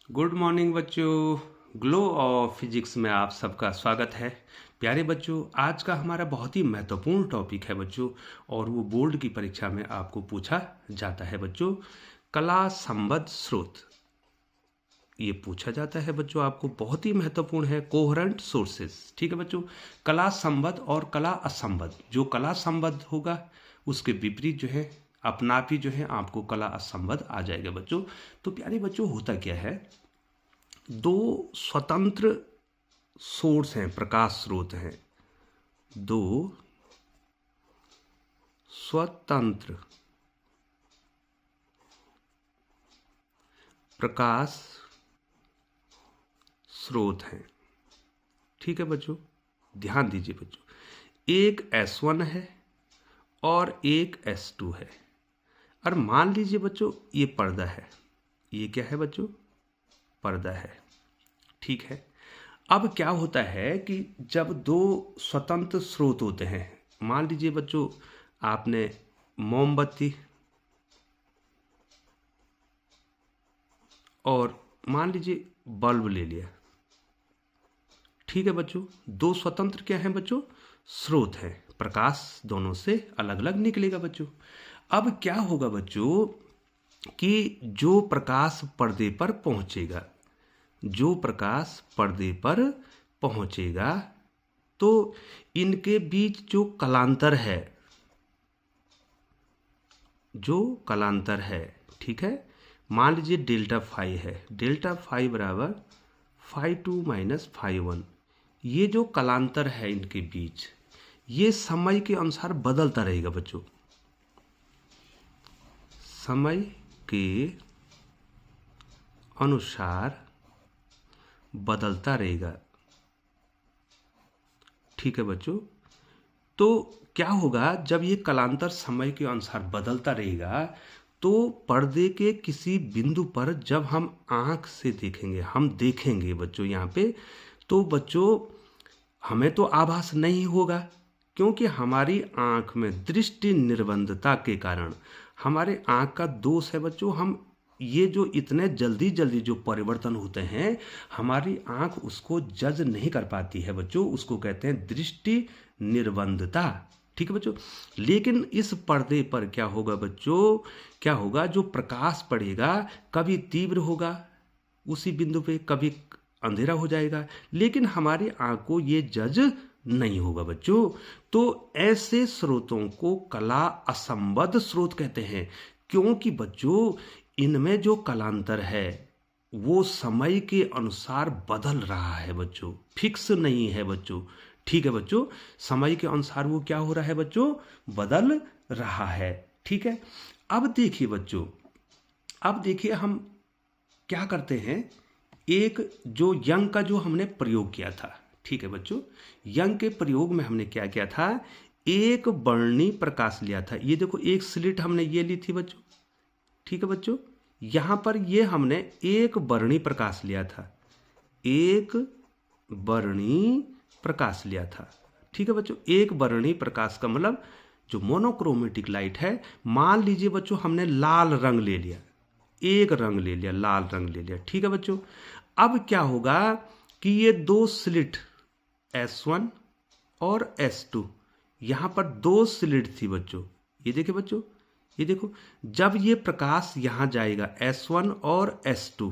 Good morning बच्चों। Glow of physics में आप सबका स्वागत है। प्यारे बच्चों, आज का हमारा बहुत ही महत्वपूर्ण टॉपिक है बच्चों, और वो बोर्ड की परीक्षा में आपको पूछा जाता है बच्चों। कला संबद्ध स्रोत ये पूछा जाता है बच्चों, आपको बहुत ही महत्वपूर्ण है। कोहेरेंट सोर्सेस, ठीक है बच्चों। कला संबद्ध और कला असंबद्ध। जो कला संबद्ध होगा उसके विपरीत जो है अपनापी जो है आपको कला असंबद्ध आ जाएगा बच्चों। तो प्यारे बच्चों, होता क्या है, दो स्वतंत्र सोर्स हैं, प्रकाश स्रोत हैं। दो स्वतंत्र प्रकाश स्रोत हैं, ठीक है बच्चों। ध्यान दीजिए बच्चों, एक S1 है और एक S2 है। और मान लीजिए बच्चों ये पर्दा है। ये क्या है बच्चों? पर्दा है, ठीक है। अब क्या होता है कि जब दो स्वतंत्र स्रोत होते हैं, मान लीजिए बच्चों आपने मोमबत्ती और मान लीजिए बल्ब ले लिया, ठीक है बच्चों। दो स्वतंत्र क्या हैं बच्चों? स्रोत हैं। प्रकाश दोनों से अलग अलग निकलेगा बच्चों। अब क्या होगा बच्चों कि जो प्रकाश पर्दे पर पहुंचेगा, जो प्रकाश पर्दे पर पहुंचेगा, तो इनके बीच जो कलांतर है, जो कलांतर है, ठीक है। मान लीजिए डेल्टा फाई है। डेल्टा फाई बराबर फाई 2 माइनस फाई 1। ये जो कलांतर है इनके बीच, ये समय के अनुसार बदलता रहेगा बच्चों। समय के अनुसार बदलता रहेगा, ठीक है बच्चों। तो क्या होगा, जब ये कलांतर समय के अनुसार बदलता रहेगा, तो पर्दे के किसी बिंदु पर जब हम आंख से देखेंगे, हम देखेंगे बच्चों यहाँ पे, तो बच्चों हमें तो आभास नहीं होगा, क्योंकि हमारी आंख में दृष्टि निर्बंधता के कारण, हमारे आंख का दोष है बच्चों। हम ये जो इतने जल्दी जल्दी जो परिवर्तन होते हैं, हमारी आंख उसको जज नहीं कर पाती है बच्चों। उसको कहते हैं दृष्टि निर्बंधता, ठीक है बच्चों। लेकिन इस पर्दे पर क्या होगा बच्चों, क्या होगा, जो प्रकाश पड़ेगा कभी तीव्र होगा उसी बिंदु पे, कभी अंधेरा हो जाएगा, लेकिन हमारी आंख को ये जज नहीं होगा बच्चों। तो ऐसे स्रोतों को कला असंबद्ध स्रोत कहते हैं, क्योंकि बच्चों इनमें जो कलांतर है वो समय के अनुसार बदल रहा है बच्चों, फिक्स नहीं है बच्चों, ठीक है बच्चों। समय के अनुसार वो क्या हो रहा है बच्चों? बदल रहा है, ठीक है। अब देखिए बच्चों, अब देखिए हम क्या करते हैं। एक जो यंग का जो हमने प्रयोग किया था, ठीक है बच्चों, यंग के प्रयोग में हमने क्या किया था, एक वर्णी प्रकाश लिया था। ये देखो एक स्लिट हमने ये ली थी बच्चों, ठीक है बच्चों। यहां पर ये हमने एक वर्णी प्रकाश लिया था, एक वर्णी प्रकाश लिया था, ठीक है बच्चों। एक वर्णी प्रकाश का मतलब जो मोनोक्रोमेटिक लाइट है। मान लीजिए बच्चों हमने लाल रंग ले लिया, एक रंग ले लिया, लाल रंग ले लिया, ठीक है बच्चों। अब क्या होगा कि ये दो स्लिट S1 और S2, यहां पर दो स्लिट थी बच्चों। ये देखिए बच्चों, ये देखो, जब ये प्रकाश यहां जाएगा S1 और S2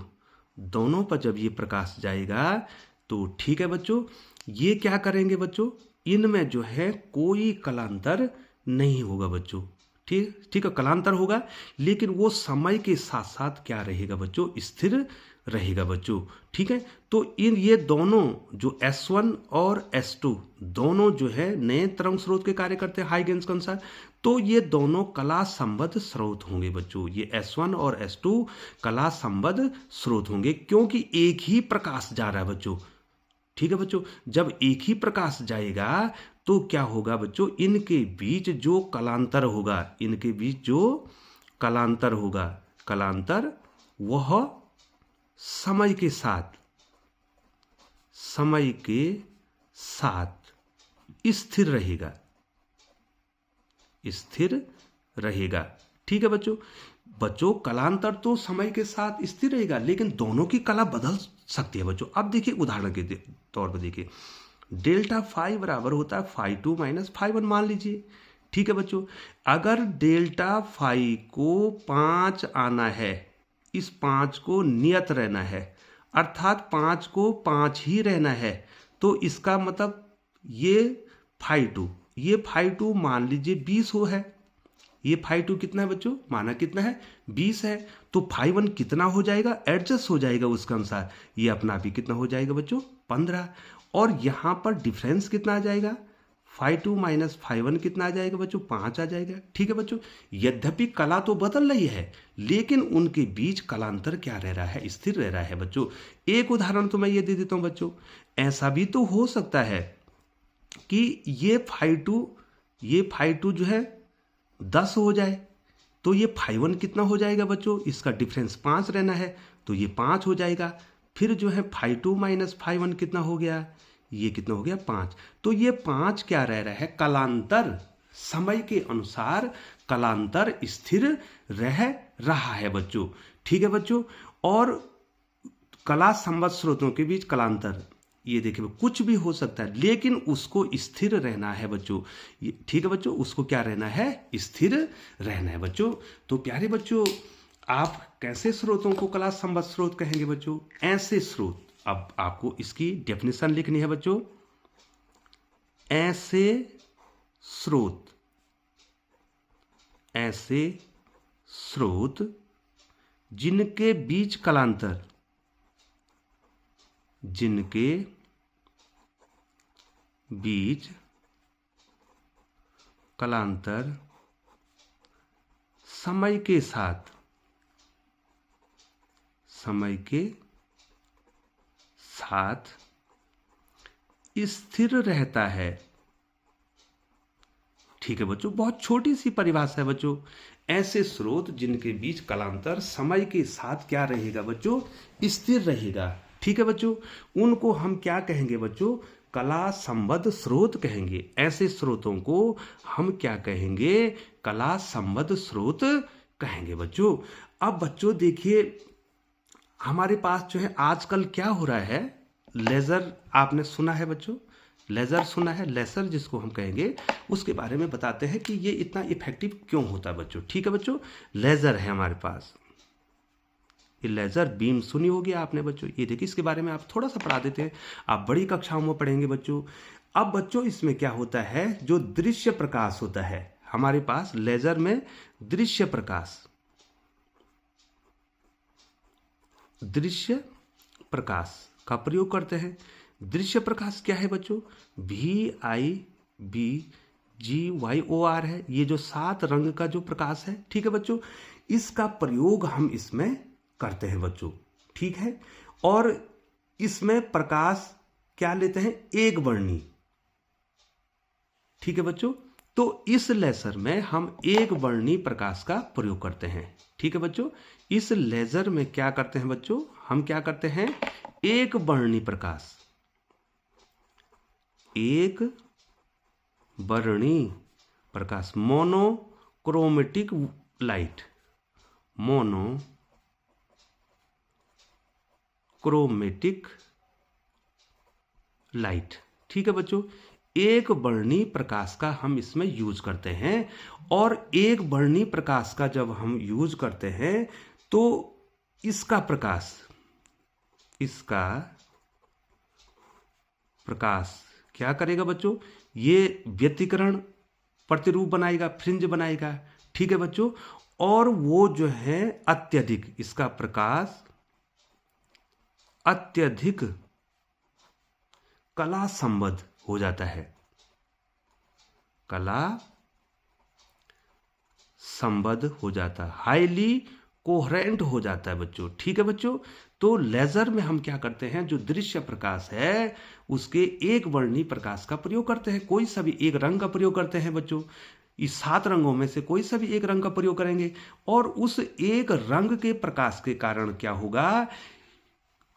दोनों पर, जब ये प्रकाश जाएगा तो ठीक है बच्चों, ये क्या करेंगे बच्चों, इनमें जो है कोई कलांतर नहीं होगा बच्चों, ठीक ठीक है। कलांतर होगा लेकिन वो समय के साथ साथ क्या रहेगा बच्चों? स्थिर रहेगा बच्चों, ठीक है। तो ये दोनों जो S1 और S2 दोनों जो है नए तरंग स्रोत के कार्य करते हैं हाइगेंस के अनुसार। तो ये दोनों कला संबद्ध स्रोत होंगे बच्चों। ये S1 और S2 कला संबद्ध स्रोत होंगे, क्योंकि एक ही प्रकाश जा रहा है बच्चों, ठीक है बच्चों। जब एक ही प्रकाश जाएगा तो क्या होगा बच्चों, इनके बीच जो कलांतर होगा, इनके बीच जो कलांतर होगा, कलांतर वह समय के साथ, समय के साथ स्थिर रहेगा, स्थिर रहेगा, ठीक है बच्चों। बच्चों कलांतर तो समय के साथ स्थिर रहेगा, लेकिन दोनों की कला बदल सकती है बच्चों। अब देखिए उदाहरण के तौर पर देखिए, डेल्टा फाई बराबर होता है phi two minus phi one मान लीजिए। ठीक है बच्चों, अगर डेल्टा फाई को 5 आना है, इस 5 को नियत रहना है, अर्थात 5 को 5 ही रहना है, तो इसका मतलब ये फाई टू मान लीजिए 20 हो है। ये फाई टू कितना है बच्चों, माना कितना है 20 है, तो फाई वन कितना हो जाएगा, एडजस्ट हो जाएगा उसके अनुसार, ये अपना भी कितना हो जाएगा बच्चों 15। और यहाँ पर डिफरेंस कितना आ जाएगा, phi two minus phi one कितना आ जाएगा बच्चों 5 आ जाएगा। ठीक है बच्चों, यद्यपि कला तो बदल रही है, लेकिन उनके बीच कलांतर क्या रह रहा है, स्थिर रह रहा है बच्चों। एक उदाहरण तो मैं ये दे देता हूँ बच्चों, ऐसा भी तो हो सकता है कि ये फाई टू जो है 10 हो जाए, तो ये फाई वन कितना हो जाएगा बच्चों, इसका डिफरेंस 5 रहना है, तो ये 5 हो जाएगा। फिर जो है phi two minus phi one कितना हो गया, ये कितना हो गया 5। तो ये 5 क्या रह रहा है, कलांतर, समय के अनुसार कलांतर स्थिर रह रहा है बच्चों। ठीक है बच्चों, और कला संबद्ध स्रोतों के बीच कलांतर, ये देखिए कुछ भी हो सकता है, लेकिन उसको स्थिर रहना है बच्चों। ठीक है बच्चों, उसको क्या रहना है, स्थिर रहना है बच्चों। तो प्यारे बच्चों, आप कैसे स्रोतों को कला संबद्ध स्रोत कहेंगे बच्चों, ऐसे स्रोत। अब आपको इसकी डेफिनेशन लिखनी है बच्चों, ऐसे स्रोत जिनके बीच कलांतर समय के साथ स्थिर रहता है। ठीक है बच्चों, बहुत छोटी सी परिभाषा है बच्चों, ऐसे स्रोत जिनके बीच कलांतर समय के साथ क्या रहेगा बच्चों, स्थिर रहेगा। ठीक है बच्चों, उनको हम क्या कहेंगे बच्चों, कला संबद्ध स्रोत कहेंगे। ऐसे स्रोतों को हम क्या कहेंगे, कला संबद्ध स्रोत कहेंगे बच्चों। अब बच्चों देखिए, हमारे पास जो है आजकल क्या हो रहा है, लेजर आपने सुना है बच्चों, लेजर सुना है, लेसर जिसको हम कहेंगे, उसके बारे में बताते हैं कि ये इतना इफेक्टिव क्यों होता है बच्चों। ठीक है बच्चों, लेजर है हमारे पास, ये लेजर बीम सुनी होगी आपने बच्चों। ये देखिए, इसके बारे में आप थोड़ा सा पढ़ा देते हैं, आप बड़ी कक्षाओं में पढ़ेंगे बच्चों। अब बच्चों इसमें क्या होता है, जो दृश्य प्रकाश होता है हमारे पास लेजर में, दृश्य प्रकाश का प्रयोग करते हैं। दृश्य प्रकाश क्या है बच्चों, VIBGYOR है, ये जो 7 रंग का जो प्रकाश है। ठीक है बच्चों, इसका प्रयोग हम इसमें करते हैं बच्चों। ठीक है, और इसमें प्रकाश क्या लेते हैं, एक वर्णी। ठीक है बच्चों, तो इस लेजर में हम एक वर्णी प्रकाश का प्रयोग करते हैं। ठीक है बच्चों, इस लेजर में क्या करते हैं बच्चों, हम क्या करते हैं, एक वर्णी प्रकाश, मोनोक्रोमेटिक लाइट। ठीक है बच्चों, एक वर्णी प्रकाश का हम इसमें यूज करते हैं। और एक वर्णी प्रकाश का जब हम यूज करते हैं तो इसका प्रकाश क्या करेगा बच्चों, ये व्यतिकरण प्रतिरूप बनाएगा, फ्रिंज बनाएगा। ठीक है बच्चों, और वो जो है अत्यधिक, इसका प्रकाश अत्यधिक कला संबद्ध हो जाता है, कला संबद्ध हो जाता है, हाईली कोहेरेंट हो जाता है बच्चों। ठीक है बच्चों, तो लेजर में हम क्या करते हैं, जो दृश्य प्रकाश है उसके एक वर्णी प्रकाश का प्रयोग करते हैं, कोई सा भी एक रंग का प्रयोग करते हैं बच्चों। इस 7 रंगों में से कोई सा भी एक रंग का प्रयोग करेंगे, और उस एक रंग के प्रकाश के कारण क्या होगा,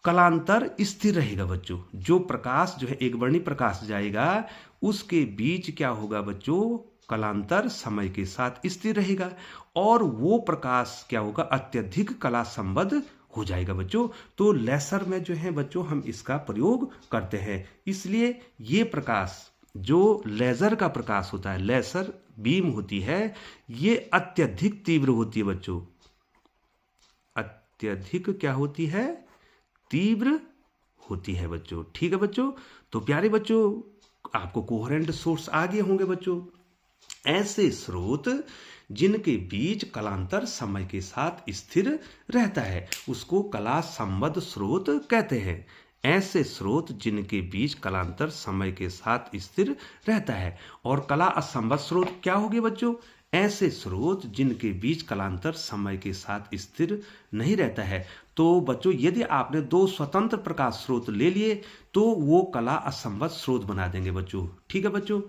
कलांतर स्थिर रहेगा बच्चों। जो प्रकाश जो है एक वर्णी प्रकाश जाएगा, उसके बीच क्या होगा बच्चों, कलांतर समय के साथ स्थिर रहेगा और वो प्रकाश क्या होगा, अत्यधिक कला संबद्ध हो जाएगा बच्चों। तो लेसर में जो है बच्चों हम इसका प्रयोग करते हैं, इसलिए ये प्रकाश जो लेजर का प्रकाश होता है, लेसर बीम होती है, ये अत्यधिक तीव्र होती है बच्चों। अत्यधिक क्या होती है, तीव्र होती है बच्चों। ठीक है बच्चों, तो प्यारे बच्चों आपको कोहेरेंट सोर्स आ गए होंगे बच्चों। ऐसे स्रोत जिनके बीच कलांतर समय के साथ स्थिर रहता है उसको कला संबद्ध स्रोत कहते हैं। ऐसे स्रोत जिनके बीच कलांतर समय के साथ स्थिर रहता है। और कला असंबद्ध स्रोत क्या हो गए बच्चों, ऐसे स्रोत जिनके बीच कलांतर समय के साथ स्थिर नहीं रहता है। तो बच्चों यदि आपने दो स्वतंत्र प्रकाश स्रोत ले लिए तो वो कला असंबद्ध स्रोत बना देंगे बच्चों। ठीक है बच्चों,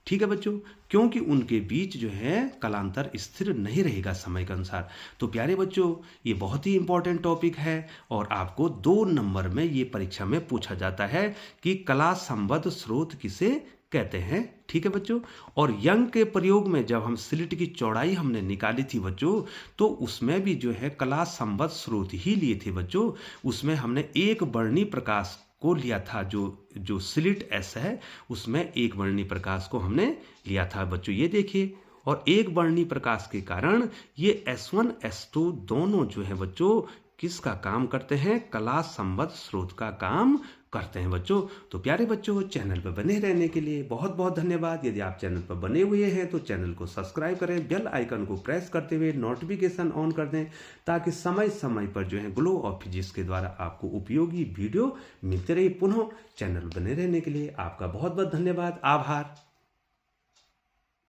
ठीक है बच्चों, क्योंकि उनके बीच जो है कलांतर स्थिर नहीं रहेगा समय के अनुसार। तो प्यारे बच्चों ये बहुत ही इंपॉर्टेंट टॉपिक है और आपको 2 नंबर में ये परीक्षा में पूछा जाता है कि कला संबद्ध स्रोत किसे कहते हैं। ठीक है बच्चों, और यंग के प्रयोग में जब हम स्लिट की चौड़ाई हमने निकाली थी बच्चों, तो उसमें भी जो है कला संबद्ध स्रोत ही लिए थे बच्चों। उसमें हमने एक वर्णी प्रकाश को लिया था, जो स्लिट एस है उसमें एक वर्णी प्रकाश को हमने लिया था बच्चों, ये देखिए। और एक वर्णी प्रकाश के कारण ये S1 S2 दोनों जो है बच्चों किसका काम करते हैं, कला संबद्ध स्रोत का काम करते हैं बच्चों। तो प्यारे बच्चों चैनल पर बने रहने के लिए बहुत बहुत धन्यवाद। यदि आप चैनल पर बने हुए हैं तो चैनल को सब्सक्राइब करें, बेल आइकन को प्रेस करते हुए नोटिफिकेशन ऑन कर दें ताकि समय समय पर जो है ग्लो ऑफ फिजिक्स के द्वारा आपको उपयोगी वीडियो मिलते रहे। पुनः चैनल बने रहने के लिए आपका बहुत बहुत धन्यवाद, आभार।